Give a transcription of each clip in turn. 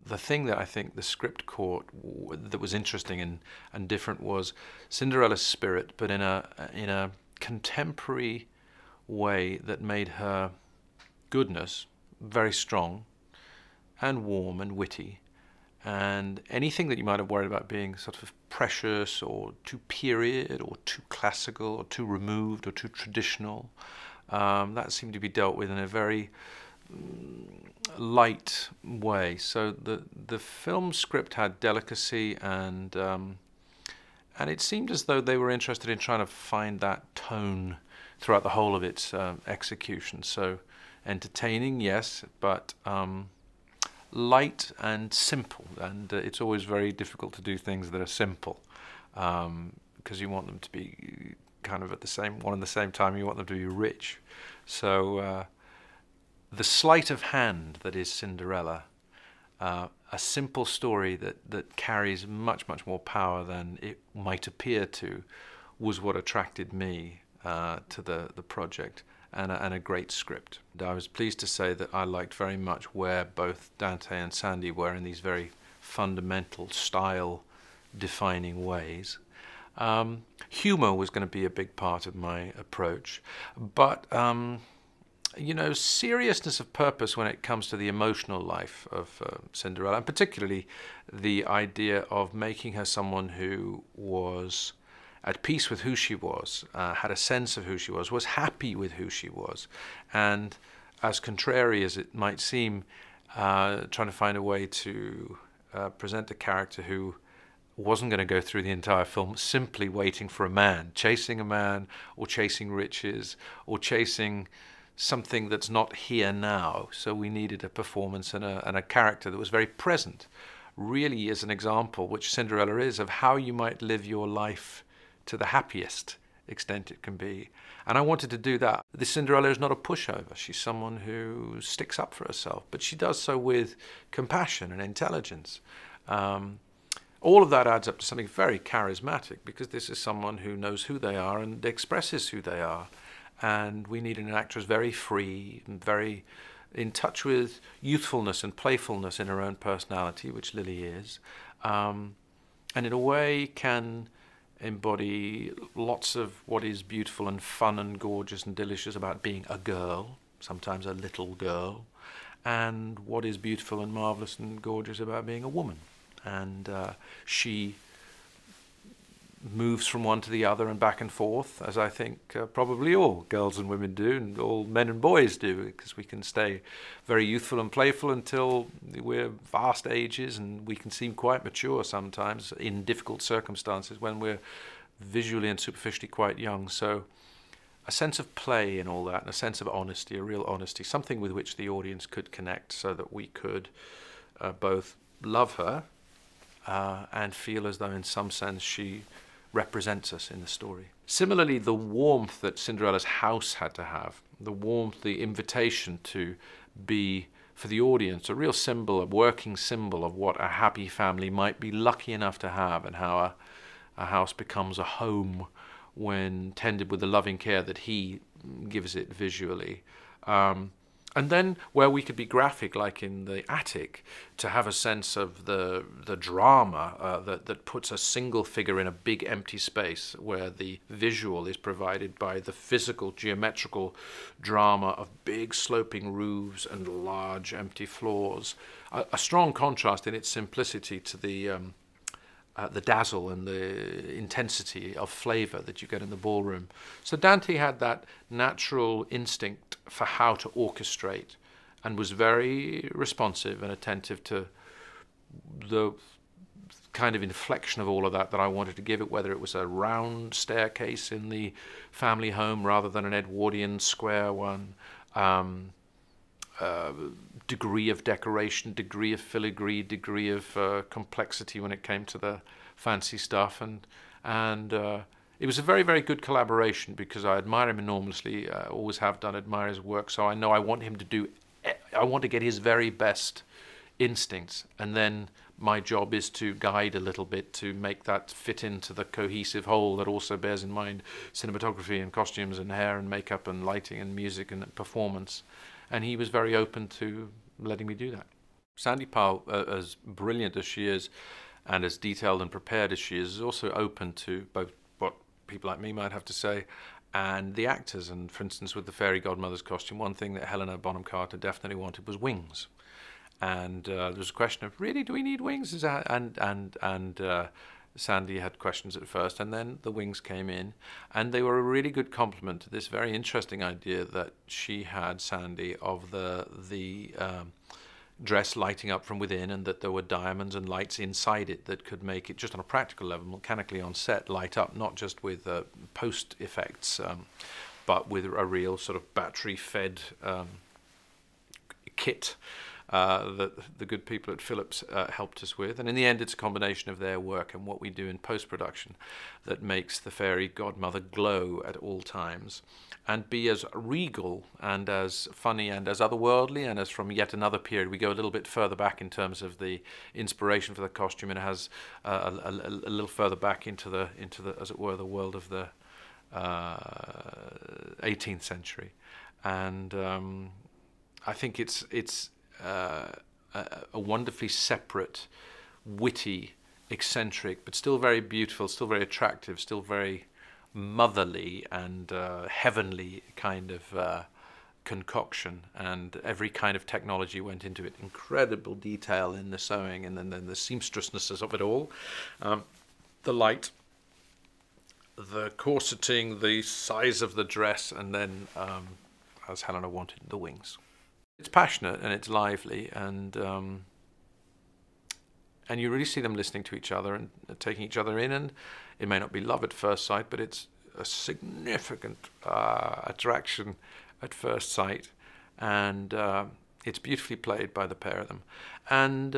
The thing that I think the script caught that was interesting and different was Cinderella's spirit, but in a contemporary way that made her goodness very strong and warm and witty, and anything that you might have worried about being sort of precious or too period or too classical or too removed or too traditional, that seemed to be dealt with in a very light way. So the film script had delicacy, and it seemed as though they were interested in trying to find that tone throughout the whole of its execution. So entertaining, yes, but light and simple. And it's always very difficult to do things that are simple, because you want them to be kind of at the same time you want them to be rich. So the sleight of hand that is Cinderella, a simple story that carries much more power than it might appear to, was what attracted me to the project, and a great script. And I was pleased to say that I liked very much where both Dante and Sandy were in these very fundamental style-defining ways. Humor was going to be a big part of my approach, but you know, seriousness of purpose when it comes to the emotional life of Cinderella, and particularly the idea of making her someone who was at peace with who she was, had a sense of who she was happy with who she was, and as contrary as it might seem, trying to find a way to present a character who wasn't going to go through the entire film simply waiting for a man, or chasing riches, or chasing something that's not here now. So we needed a performance and a character that was very present, really is an example, which Cinderella is, of how you might live your life to the happiest extent it can be. And I wanted to do that. This Cinderella is not a pushover. She's someone who sticks up for herself, but she does so with compassion and intelligence. All of that adds up to something very charismatic, because this is someone who knows who they are and expresses who they are. And we needed an actress very free and very in touch with youthfulness and playfulness in her own personality, which Lily is, and in a way can embody lots of what is beautiful and fun and gorgeous and delicious about being a girl, sometimes a little girl, and what is beautiful and marvelous and gorgeous about being a woman. And she moves from one to the other and back and forth, as I think probably all girls and women do, and all men and boys do, because we can stay very youthful and playful until we're vast ages, and we can seem quite mature sometimes in difficult circumstances when we're visually and superficially quite young. So a sense of play in all that, and a sense of honesty, a real honesty, something with which the audience could connect, so that we could both love her and feel as though in some sense she represents us in the story. Similarly, the warmth that Cinderella's house had to have, the warmth, the invitation to be, for the audience, a real symbol, a working symbol of what a happy family might be lucky enough to have, and how a house becomes a home when tended with the loving care that he gives it visually. And then where we could be graphic, like in the attic, to have a sense of the drama that puts a single figure in a big empty space, where the visual is provided by the physical, geometrical drama of big sloping roofs and large empty floors. A strong contrast in its simplicity to the dazzle and the intensity of flavor that you get in the ballroom. So Dante had that natural instinct for how to orchestrate, and was very responsive and attentive to the kind of inflection of all of that I wanted to give it, whether it was a round staircase in the family home rather than an Edwardian square one, degree of decoration, degree of filigree, degree of complexity when it came to the fancy stuff, and it was a very good collaboration, because I admire him enormously, always have done, admire his work, so I know I want him to do, I want to get his very best instincts, and then my job is to guide a little bit to make that fit into the cohesive whole that also bears in mind cinematography and costumes and hair and makeup and lighting and music and performance. And he was very open to letting me do that. Sandy Powell, as brilliant as she is, and as detailed and prepared as she is also open to both what people like me might have to say and the actors. And for instance, with the fairy godmother's costume, one thing that Helena Bonham Carter definitely wanted was wings. And there was a question of, really, do we need wings? And Sandy had questions at first, and then the wings came in, and they were a really good complement to this very interesting idea that she had, Sandy, of the dress lighting up from within, and that there were diamonds and lights inside it that could make it, just on a practical level, mechanically on set, light up, not just with post effects, but with a real sort of battery-fed kit that the good people at Philips helped us with. And in the end, it's a combination of their work and what we do in post-production that makes the fairy godmother glow at all times and be as regal and as funny and as otherworldly, and as from yet another period. We go a little bit further back in terms of the inspiration for the costume, and it has a little further back into the as it were, the world of the 18th century. And I think it's a wonderfully separate, witty, eccentric, but still very beautiful, still very attractive, still very motherly and heavenly kind of concoction. And every kind of technology went into it. Incredible detail in the sewing, and then the seamstressnesses of it all. The light, the corseting, the size of the dress, and then, as Helena wanted, the wings. It's passionate and it's lively, and you really see them listening to each other and taking each other in. And it may not be love at first sight, but it's a significant attraction at first sight, and it's beautifully played by the pair of them. And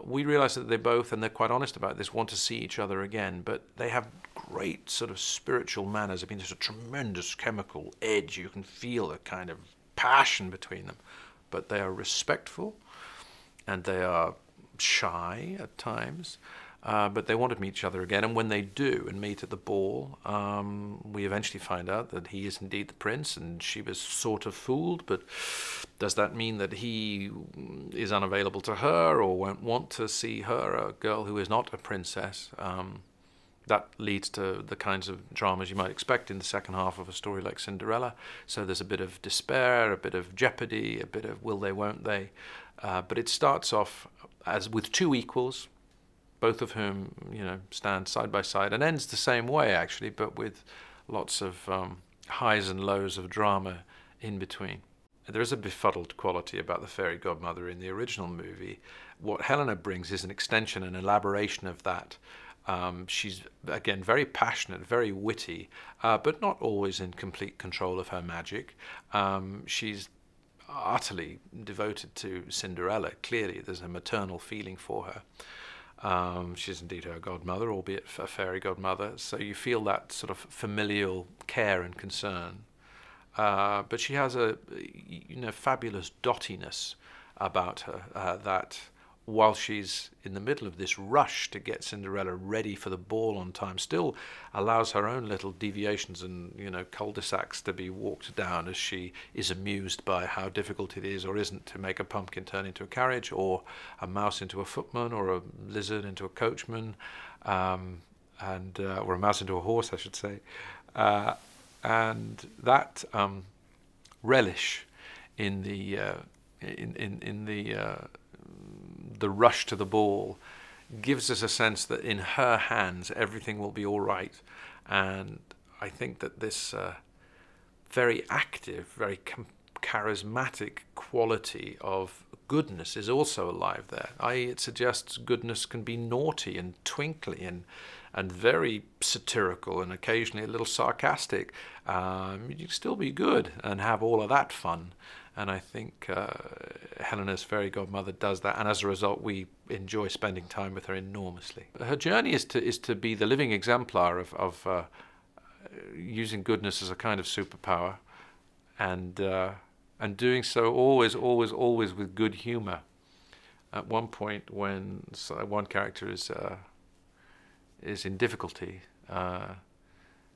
we realize that they both, and they're quite honest about this, want to see each other again, but they have great sort of spiritual manners. I mean, there's a tremendous chemical edge. You can feel a kind of passion between them. But they are respectful, and they are shy at times, but they want to meet each other again. And when they do and meet at the ball, we eventually find out that he is indeed the prince, and she was sort of fooled. But does that mean that he is unavailable to her, or won't want to see her, a girl who is not a princess? That leads to the kinds of dramas you might expect in the second half of a story like Cinderella. So there's a bit of despair, a bit of jeopardy, a bit of will they, won't they. But it starts off as with two equals, both of whom, you know, stand side by side, and ends the same way actually, but with lots of highs and lows of drama in between. There is a befuddled quality about the fairy godmother in the original movie. What Helena brings is an extension and elaboration of that. She's, again, very passionate, very witty, but not always in complete control of her magic. She's utterly devoted to Cinderella. Clearly, there's a maternal feeling for her. She's indeed her godmother, albeit a fairy godmother, so you feel that sort of familial care and concern. But she has a fabulous dottiness about her that, while she's in the middle of this rush to get Cinderella ready for the ball on time, still allows her own little deviations and, cul-de-sacs to be walked down as she is amused by how difficult it is or isn't to make a pumpkin turn into a carriage, or a mouse into a footman, or a lizard into a coachman, or a mouse into a horse, I should say. And that relish in the rush to the ball gives us a sense that in her hands everything will be all right. And I think that this very active, very charismatic quality of goodness is also alive there. It suggests goodness can be naughty and twinkly and very satirical and occasionally a little sarcastic. You can still be good and have all of that fun. And I think Helena's fairy godmother does that, and as a result, we enjoy spending time with her enormously. Her journey is to be the living exemplar of using goodness as a kind of superpower, and doing so always with good humour. At one point, when one character is in difficulty.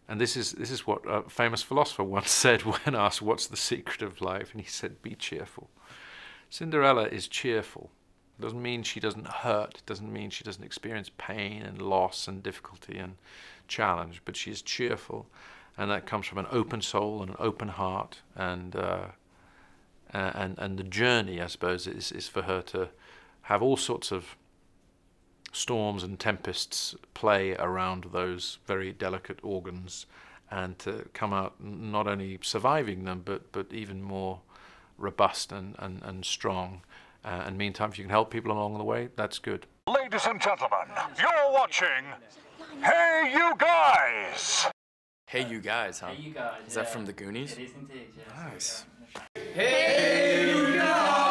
And this is what a famous philosopher once said when asked, what's the secret of life? And he said, be cheerful. Cinderella is cheerful. Doesn't mean she doesn't hurt. It doesn't mean she doesn't experience pain and loss and difficulty and challenge. But she is cheerful, and that comes from an open soul and an open heart. And the journey, I suppose, is for her to have all sorts of storms and tempests play around those very delicate organs, and to come out not only surviving them, but even more robust and strong. And meantime, if you can help people along the way, that's good. Ladies and gentlemen, you're watching Hey You Guys! Hey You Guys, huh? Hey You Guys. Is that from the Goonies? It is indeed, yeah. Nice. Hey You Guys!